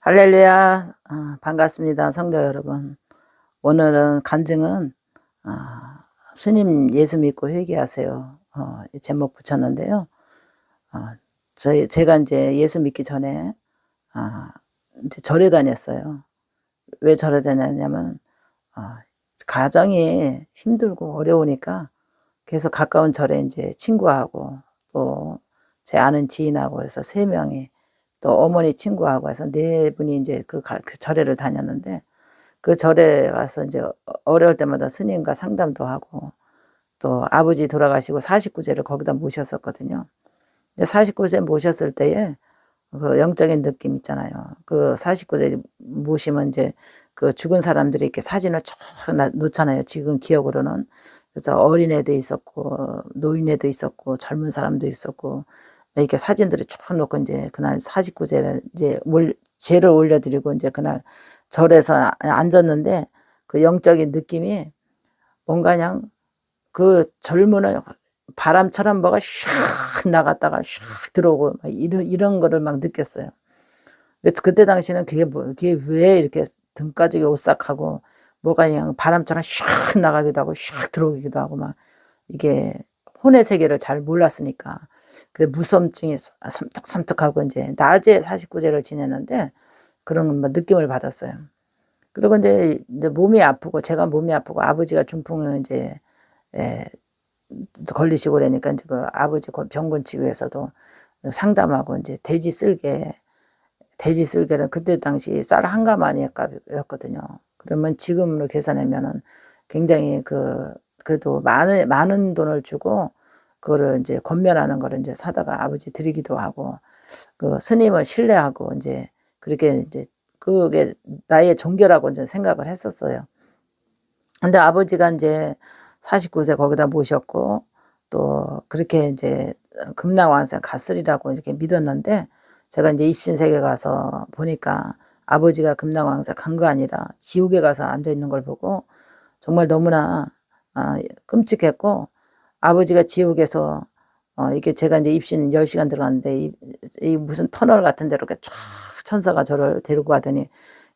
할렐루야. 반갑습니다. 성도 여러분. 오늘은 간증은 스님 예수 믿고 회개하세요. 이 제목 붙였는데요. 어, 제가 이제 예수 믿기 전에 이제 절에 다녔어요. 왜 절에 다녔냐면 어, 가정이 힘들고 어려우니까 계속 가까운 절에 이제 친구하고 또 제 아는 지인하고 그래서 세 명이 또 어머니 친구하고 해서 네 분이 이제 그 절에를 다녔는데, 그 절에 가서 이제 어려울 때마다 스님과 상담도 하고 또 아버지 돌아가시고 49제를 거기다 모셨었거든요. 근데 49제 모셨을 때에 그 영적인 느낌 있잖아요. 그 49제 모시면 이제 그 죽은 사람들이 이렇게 사진을 쭉 놓잖아요. 지금 기억으로는. 그래서 어린애도 있었고 노인애도 있었고 젊은 사람도 있었고 이렇게 사진들이 쭉 놓고 이제 그날 49제를 이제 제를 올려드리고 이제 그날 절에서 앉았는데, 그 영적인 느낌이 뭔가 그냥 그 젊은을 바람처럼 뭐가 샥 나갔다가 샥 들어오고 막 이런 거를 막 느꼈어요. 그래서 그때 당시는 그게 왜 이렇게 등가죽이 오싹하고 뭐가 그냥 바람처럼 샥 나가기도 하고 샥 들어오기도 하고 막 이게 혼의 세계를 잘 몰랐으니까 그 무섭증이 섬뜩섬뜩하고 이제 낮에 49제를 지냈는데 그런 느낌을 받았어요. 그리고 이제 몸이 아프고 제가 몸이 아프고 아버지가 중풍을 이제 예, 걸리시고 그러니까 이제 그 아버지 병건 치료에서도 상담하고 이제 돼지 쓸개는 그때 당시 쌀 한 가마니 값이었거든요. 그러면 지금으로 계산하면은 굉장히 그래도 많은 돈을 주고 그거를 이제 권면하는 거를 이제 사다가 아버지 드리기도 하고 그 스님을 신뢰하고 이제 그렇게 이제 그게 나의 종교라고 이제 생각을 했었어요. 근데 아버지가 이제 49세 거기다 모셨고 또 그렇게 이제 금낭왕생 갔으리라고 이렇게 믿었는데, 제가 이제 입신세계 가서 보니까 아버지가 금낭왕생 간 거 아니라 지옥에 가서 앉아 있는 걸 보고 정말 너무나 끔찍했고, 아버지가 지옥에서 이게 제가 이제 입신 10시간 들어갔는데 이 무슨 터널 같은 데로 이렇게 쫙 천사가 저를 데리고 가더니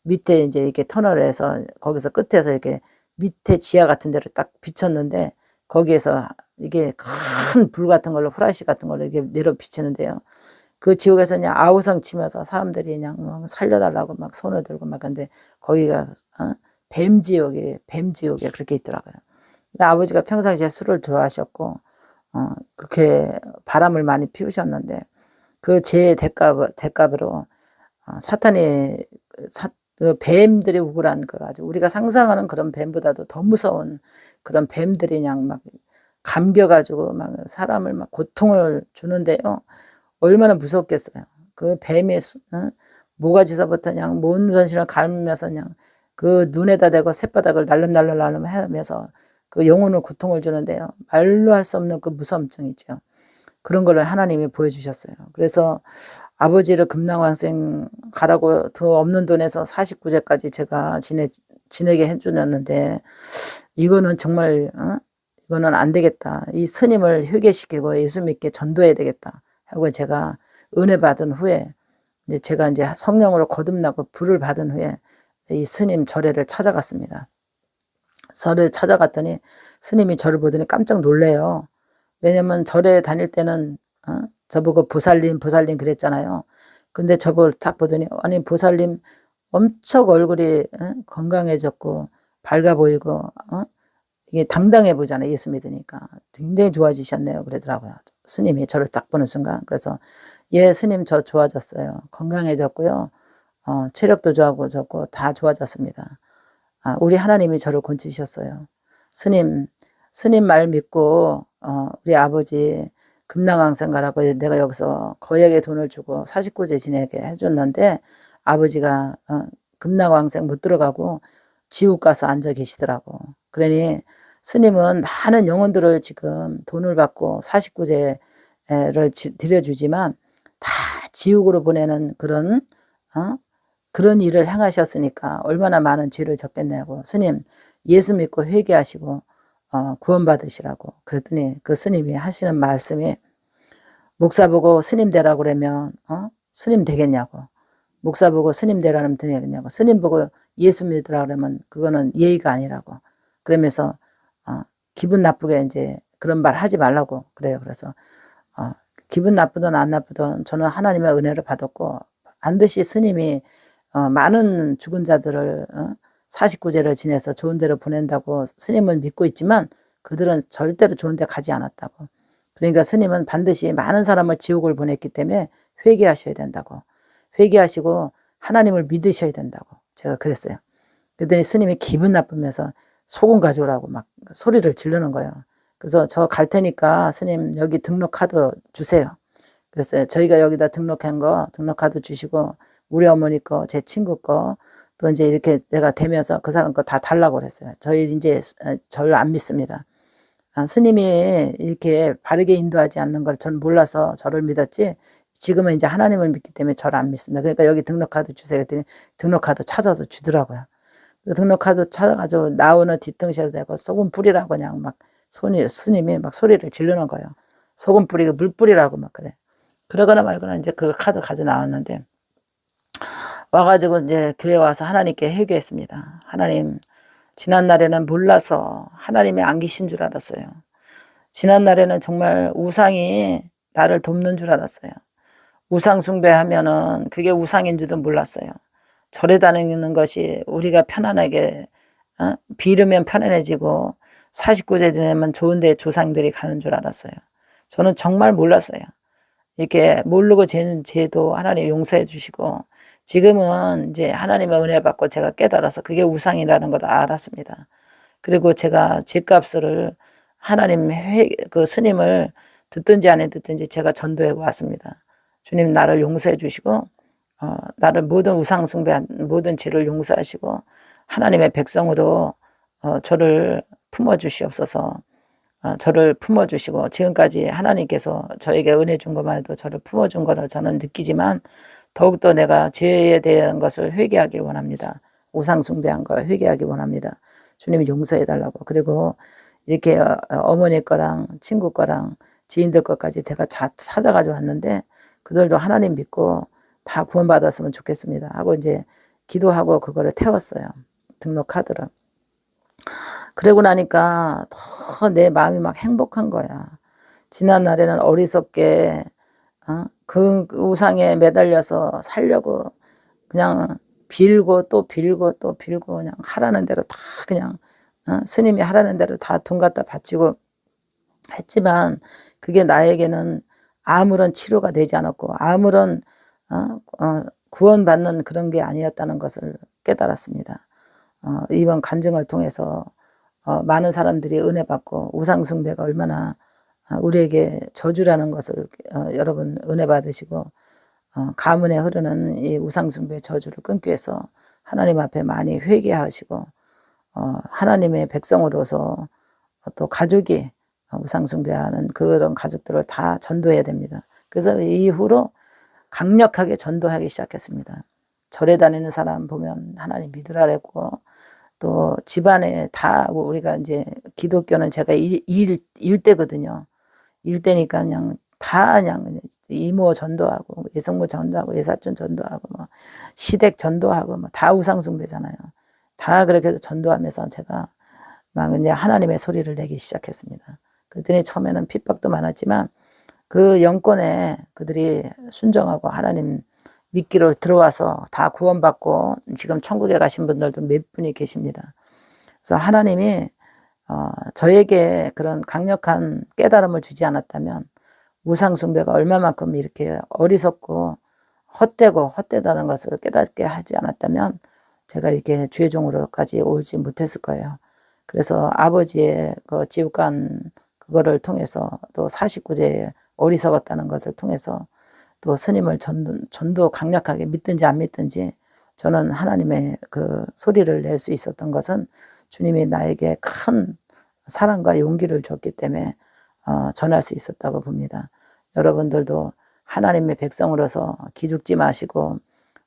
밑에 이제 이렇게 터널에서 거기서 끝에서 이렇게 밑에 지하 같은 데로 딱 비쳤는데, 거기에서 이게 큰 불 같은 걸로 후라시 같은 걸로 이렇게 내려 비치는데요. 그 지옥에서 그냥 아우성 치면서 사람들이 그냥 막 살려달라고 막 손을 들고 막, 근데 거기가 뱀지옥에 그렇게 있더라고요. 아버지가 평상시에 술을 좋아하셨고 그렇게 바람을 많이 피우셨는데 그 제 대가로 사탄이 그 뱀들이 우글한 그 아주 우리가 상상하는 그런 뱀보다도 더 무서운 그런 뱀들이 그냥 막 감겨가지고 막 사람을 막 고통을 주는데요. 얼마나 무섭겠어요. 그 뱀이 모가지서부터 그냥 온 전신을 감으면서 그냥 그 눈에다 대고 새바닥을 날름날름 하면서 그 영혼을 고통을 주는데요. 말로 할 수 없는 그 무서움증 있죠. 그런 걸 하나님이 보여주셨어요. 그래서 아버지를 금낭왕생 가라고 더 없는 돈에서 49제까지 제가 지내게 해주셨는데, 이거는 정말 이거는 안 되겠다. 이 스님을 회개시키고 예수 믿게 전도해야 되겠다 하고 제가 은혜 받은 후에 이제 제가 이제 성령으로 거듭나고 불을 받은 후에 이 스님 절에를 찾아갔습니다. 절에 찾아갔더니 스님이 저를 보더니 깜짝 놀래요. 왜냐면 절에 다닐 때는 저보고 보살님 그랬잖아요. 근데 저걸 딱 보더니 아니 보살님 엄청 얼굴이 건강해졌고 밝아 보이고 이게 당당해 보이잖아요. 예수 믿으니까 굉장히 좋아지셨네요. 그러더라고요. 스님이 저를 딱 보는 순간. 그래서 예 스님 저 좋아졌어요. 건강해졌고요. 체력도 좋아졌고 다 좋아졌습니다. 우리 하나님이 저를 건지셨어요. 스님 말 믿고 우리 아버지 금낭왕생 가라고 내가 여기서 거액의 돈을 주고 49제 지내게 해줬는데 아버지가 금낭왕생 못 들어가고 지옥 가서 앉아 계시더라고. 그러니 스님은 많은 영혼들을 지금 돈을 받고 49제를 드려주지만 다 지옥으로 보내는 그런 일을 행하셨으니까 얼마나 많은 죄를 졌겠냐고, 스님 예수 믿고 회개하시고 구원받으시라고 그랬더니 그 스님이 하시는 말씀이, 목사 보고 스님 되라고 그러면 스님 되겠냐고, 목사 보고 스님 되라면 되냐고. 스님 보고 예수 믿으라 그러면 그거는 예의가 아니라고. 그러면서 기분 나쁘게 이제 그런 말 하지 말라고 그래요. 그래서 기분 나쁘든 안 나쁘든 저는 하나님의 은혜를 받았고 반드시 스님이 많은 죽은 자들을 49제를 지내서 좋은 데로 보낸다고 스님은 믿고 있지만 그들은 절대로 좋은 데 가지 않았다고. 그러니까 스님은 반드시 많은 사람을 지옥을 보냈기 때문에 회개하셔야 된다고. 회개하시고 하나님을 믿으셔야 된다고 제가 그랬어요. 그랬더니 스님이 기분 나쁘면서 소금 가져오라고 막 소리를 지르는 거예요. 그래서 저 갈 테니까 스님 여기 등록 카드 주세요. 그랬어요. 저희가 여기다 등록한 거 등록 카드 주시고 우리 어머니 거, 제 친구 거, 또 이제 이렇게 내가 대면서 그 사람 거 다 달라고 그랬어요. 저희 이제 저를 안 믿습니다. 스님이 이렇게 바르게 인도하지 않는 걸 전 몰라서 저를 믿었지 지금은 이제 하나님을 믿기 때문에 저를 안 믿습니다. 그러니까 여기 등록카드 주세요. 그랬더니 등록카드 찾아서 주더라고요. 등록카드 찾아가지고 나오는 뒤통수에도 대고 소금 뿌리라고 그냥 막 스님이 막 소리를 지르는 거예요. 소금 뿌리고 물 뿌리라고 막 그래. 그러거나 말거나 이제 그 카드 가져 나왔는데 와가지고 이제 교회 와서 하나님께 회개했습니다. 하나님, 지난날에는 몰라서 하나님이 안 계신 줄 알았어요. 지난날에는 정말 우상이 나를 돕는 줄 알았어요. 우상 숭배하면은 그게 우상인 줄도 몰랐어요. 절에 다니는 것이 우리가 편안하게 빌으면 편안해지고 49제 지내면 좋은 데 조상들이 가는 줄 알았어요. 저는 정말 몰랐어요. 이렇게 모르고 죄는 죄도 하나님 용서해 주시고 지금은 이제 하나님의 은혜를 받고 제가 깨달아서 그게 우상이라는 걸 알았습니다. 그리고 제가 죄값을 하나님 그 스님을 듣든지 안 듣든지 제가 전도해 왔습니다. 주님 나를 용서해 주시고 나를 모든 우상 숭배 모든 죄를 용서하시고 하나님의 백성으로 저를 품어 주시옵소서. 저를 품어주시고 지금까지 하나님께서 저에게 은혜 준 것만 해도 저를 품어준 거를 저는 느끼지만 더욱더 내가 죄에 대한 것을 회개하길 원합니다. 우상 숭배한 거 회개하길 원합니다. 주님 용서해 달라고. 그리고 이렇게 어머니 거랑 친구 거랑 지인들 것까지 제가 찾아가지고 왔는데 그들도 하나님 믿고 다 구원받았으면 좋겠습니다 하고 이제 기도하고 그거를 태웠어요. 등록 카드를. 그러고 나니까 더 내 마음이 막 행복한 거야. 지난 날에는 어리석게 그 우상에 매달려서 살려고 그냥 빌고 또 빌고 또 빌고 그냥 하라는 대로 다 그냥 스님이 하라는 대로 다 돈 갖다 바치고 했지만 그게 나에게는 아무런 치료가 되지 않았고 아무런 구원받는 그런 게 아니었다는 것을 깨달았습니다. 이번 간증을 통해서 많은 사람들이 은혜 받고 우상 숭배가 얼마나 우리에게 저주라는 것을 여러분 은혜 받으시고 가문에 흐르는 이 우상 숭배 저주를 끊기 위해서 하나님 앞에 많이 회개하시고 하나님의 백성으로서 또 가족이 우상 숭배하는 그런 가족들을 다 전도해야 됩니다. 그래서 이후로 강력하게 전도하기 시작했습니다. 절에 다니는 사람 보면 하나님 믿으라 그랬고 또 집안에 다 우리가 이제 기독교는 제가 일대거든요. 일대니까 그냥 다 그냥 이모 전도하고 예성모 전도하고 예사촌 전도하고 뭐 시댁 전도하고 뭐 다 우상숭배잖아요. 다 그렇게 해서 전도하면서 제가 막 이제 하나님의 소리를 내기 시작했습니다. 그랬더니 처음에는 핍박도 많았지만 그 영권에 그들이 순종하고 하나님 믿기로 들어와서 다 구원받고 지금 천국에 가신 분들도 몇 분이 계십니다. 그래서 하나님이 저에게 그런 강력한 깨달음을 주지 않았다면 우상 숭배가 얼마만큼 이렇게 어리석고 헛되다는 것을 깨닫게 하지 않았다면 제가 이렇게 죄종으로까지 오지 못했을 거예요. 그래서 아버지의 그 지옥간 그거를 통해서 또 49제에 어리석었다는 것을 통해서 또 스님을 전도 강력하게 믿든지 안 믿든지 저는 하나님의 그 소리를 낼 수 있었던 것은 주님이 나에게 큰 사랑과 용기를 줬기 때문에 전할 수 있었다고 봅니다. 여러분들도 하나님의 백성으로서 기죽지 마시고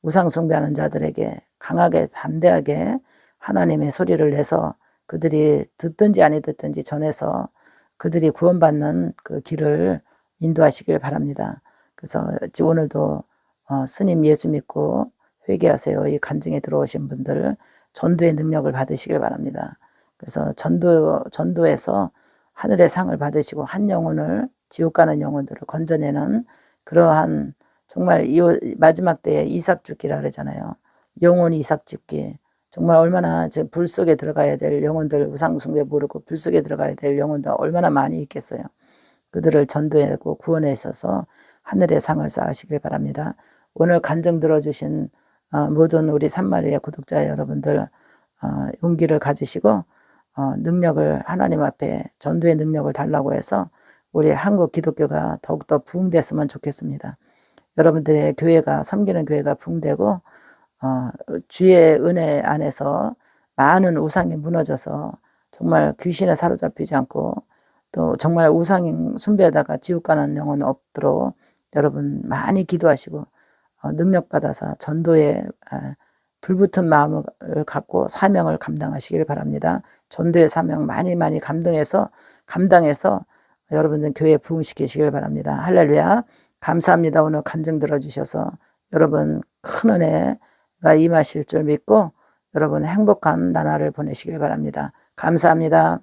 우상 숭배하는 자들에게 강하게 담대하게 하나님의 소리를 내서 그들이 듣든지 아니 듣든지 전해서 그들이 구원받는 그 길을 인도하시길 바랍니다. 그래서 오늘도 스님 예수 믿고 회개하세요. 이 간증에 들어오신 분들 전도의 능력을 받으시길 바랍니다. 그래서 전도에서 하늘의 상을 받으시고 한 영혼을 지옥 가는 영혼들을 건져내는 그러한 정말 이 마지막 때에 이삭 죽기라 그러잖아요. 영혼 이삭 죽기. 정말 얼마나 불 속에 들어가야 될 영혼들, 우상숭배 모르고 불 속에 들어가야 될 영혼들 얼마나 많이 있겠어요. 그들을 전도하고 구원하셔서 하늘의 상을 쌓으시길 바랍니다. 오늘 간증 들어주신 모든 우리 산마리아 구독자 여러분들 용기를 가지시고 능력을 하나님 앞에 전도의 능력을 달라고 해서 우리 한국 기독교가 더욱더 부흥됐으면 좋겠습니다. 여러분들의 교회가 섬기는 교회가 부흥되고 주의 은혜 안에서 많은 우상이 무너져서 정말 귀신에 사로잡히지 않고 또 정말 우상 숭배하다가 지옥 가는 영혼 없도록 여러분 많이 기도하시고 능력 받아서 전도에 불붙은 마음을 갖고 사명을 감당하시길 바랍니다. 전도의 사명 많이 감당해서 여러분들 교회에 부흥시키시길 바랍니다. 할렐루야. 감사합니다. 오늘 간증 들어주셔서 여러분 큰 은혜가 임하실 줄 믿고 여러분 행복한 나날을 보내시길 바랍니다. 감사합니다.